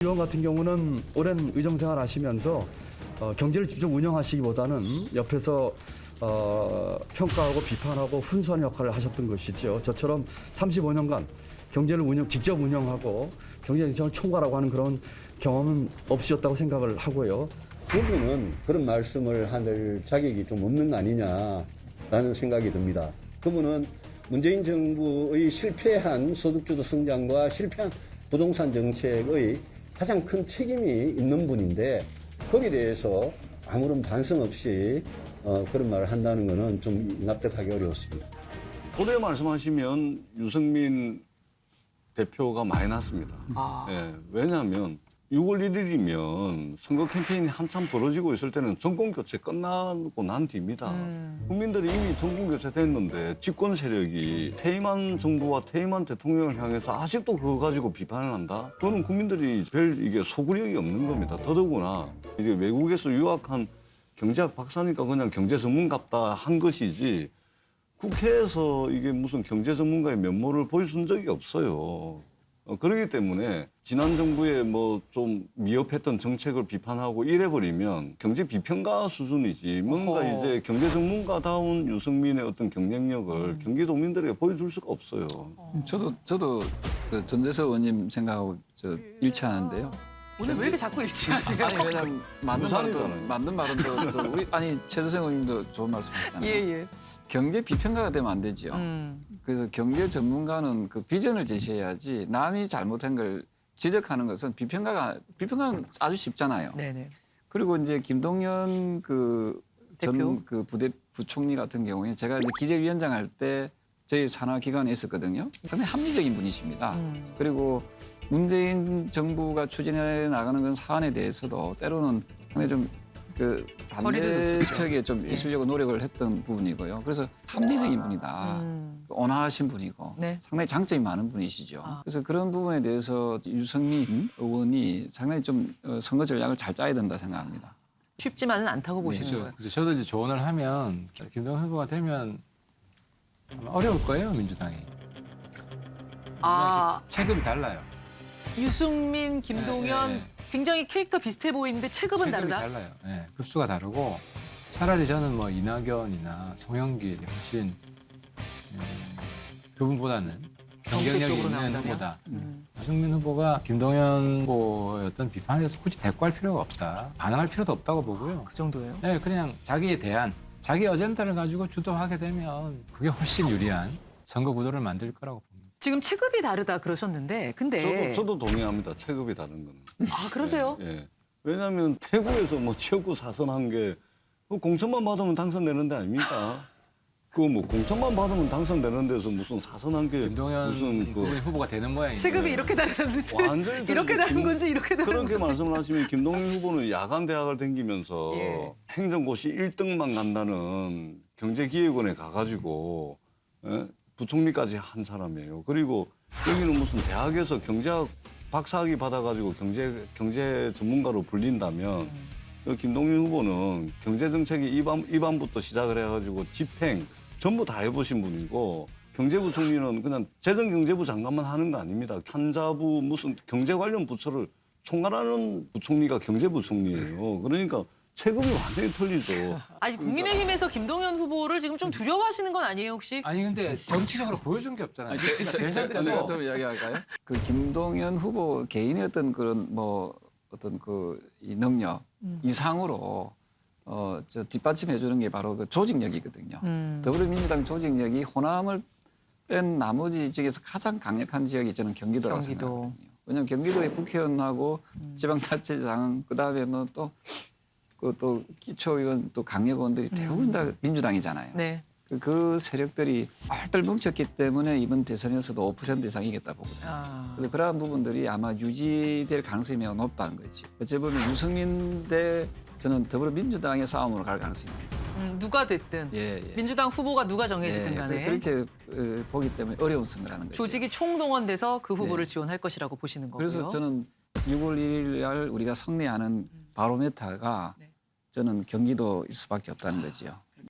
의원 같은 경우는 오랜 의정 생활 하시면서 경제를 직접 운영하시기보다는 옆에서 평가하고 비판하고 훈수하는 역할을 하셨던 것이죠. 저처럼 35년간 경제를 직접 운영하고 경제정책을 총괄하고 하는 그런 경험은 없으셨다고 생각을 하고요. 그분은 그런 말씀을 할 자격이 좀 없는 거 아니냐라는 생각이 듭니다. 그분은 문재인 정부의 실패한 소득주도 성장과 실패한 부동산 정책의 가장 큰 책임이 있는 분인데 거기에 대해서 아무런 반성 없이 그런 말을 한다는 것은 좀 납득하기 어려웠습니다. 고대 말씀하시면 유승민 대표가 많이 났습니다. 예, 왜냐하면 6월 1일이면 선거 캠페인이 한참 벌어지고 있을 때는 정권 교체 끝나고 난 뒤입니다. 국민들이 이미 정권 교체됐는데 집권 세력이 퇴임한 정부와 퇴임한 대통령을 향해서 아직도 그거 가지고 비판을 한다? 그거는 국민들이 별 이게 소구력이 없는 겁니다. 더더구나 이게 외국에서 유학한 경제학 박사니까 그냥 경제 전문갑다 한 것이지 국회에서 이게 무슨 경제 전문가의 면모를 보여준 적이 없어요. 그렇기 때문에 지난 정부의 뭐 좀 미흡했던 정책을 비판하고 이래버리면 경제 비평가 수준이지 뭔가 이제 경제 전문가다운 유승민의 어떤 경쟁력을 경기도민들에게 보여줄 수가 없어요. 저도 그 전재석 의원님 생각하고 일치하는데요. 오늘 왜 이렇게 자꾸 일치하세요? 아니 왜냐면 맞는 말은 또 우리 최재성 의원님도 좋은 말씀하셨잖아요. 예. 경제 비평가가 되면 안 되죠. 그래서 경제 전문가는 그 비전을 제시해야지 남이 잘못한 걸 지적하는 것은 비평가는 아주 쉽잖아요. 네네. 그리고 이제 김동연 전 부총리 같은 경우에 제가 이제 기재위원장 할 때 저희 산하기관에 있었거든요. 상당히 합리적인 분이십니다. 그리고 문재인 정부가 추진해 나가는 그런 사안에 대해서도 때로는 상당히 좀 반대척에 좀 있으려고 노력을 했던 부분이고요. 그래서 합리적인 분이다. 온화하신 분이고 네. 상당히 장점이 많은 분이시죠. 그래서 그런 부분에 대해서 유승민 의원이 상당히 좀 선거 전략을 잘 짜야 된다 생각합니다. 쉽지만은 않다고 보시는 거예요. 저도 이제 조언을 하면 김동연 후보가 되면 아마 어려울 거예요, 민주당이. 체급이 달라요. 유승민, 김동연 네. 굉장히 캐릭터 비슷해 보이는데 체급은 다르다? 달라요. 네, 급수가 다르고 차라리 저는 뭐 이낙연이나 송영길, 훨씬 그분보다는 경쟁력이 적극적으로 있는 나온다면? 후보다. 유승민 후보가 김동연 후보의 어떤 비판에 대해서 굳이 대꾸할 필요가 없다. 반항할 필요도 없다고 보고요. 그 정도예요? 네, 그냥 자기에 대한 자기 어젠다를 가지고 주도하게 되면 그게 훨씬 유리한 선거 구도를 만들 거라고 봅니다. 지금 체급이 다르다 그러셨는데 근데 저도 동의합니다. 체급이 다른 거는. 그러세요? 예. 왜냐하면 태국에서 뭐 지역구 사선한 게 공천만 받으면 당선되는 데 아닙니까? 그거 뭐 공천만 받으면 당선되는 데서 무슨 사선한 게 김동연 무슨 후보가 되는 모양이에요. 체급이 이렇게 다르는데 완전히 이렇게 다른 건지 이렇게 다른 건지 그렇게 말씀을 하시면 김동연 후보는 야간 대학을 다니면서 예. 행정고시 1등만 간다는 경제기획원에 가가지고 부총리까지 한 사람이에요. 그리고 여기는 무슨 대학에서 경제학 박사학위 받아가지고 경제 전문가로 불린다면 김동연 후보는 경제정책의 입안부터 시작을 해가지고 집행 전부 다 해보신 분이고 경제부총리는 그냥 재정경제부 장관만 하는 거 아닙니다. 환자부 무슨 경제 관련 부처를 총괄하는 부총리가 경제부총리예요. 그러니까 체급이 완전히 틀리죠. 아니 국민의힘에서 김동연 후보를 지금 좀 두려워하시는 건 아니에요 혹시? 아니 근데 정치적으로 보여준 게 없잖아요. 제가 좀 이야기할까요? 그 김동연 후보 개인의 어떤 그런 이 능력 이상으로 저 뒷받침해 주는 게 바로 그 조직력이거든요. 더불어민주당 조직력이 호남을 뺀 나머지 지역에서 가장 강력한 지역이 저는 경기도라고 생각하거든요. 왜냐하면 경기도의 국회의원하고 지방자치장 그다음에 뭐 또 기초의원 또 강력의원들이 대부분 다 민주당이잖아요. 네. 그 세력들이 똘똘 뭉쳤기 때문에 이번 대선에서도 5% 이상 이겼다 보거든요. 그런데 그러한 부분들이 아마 유지될 가능성이 매우 높다는 거지. 어찌 보면 유승민 대 저는 더불어민주당의 싸움으로 갈 가능성이 있습니다. 누가 됐든 민주당 후보가 누가 정해지든 간에 그렇게 보기 때문에 어려운 선거라는 거죠. 조직이 총동원돼서 그 후보를 지원할 것이라고 보시는 거고요. 그래서 저는 6월 1일 날 우리가 승리하는 바로메타가 저는 경기도일 수밖에 없다는 거죠.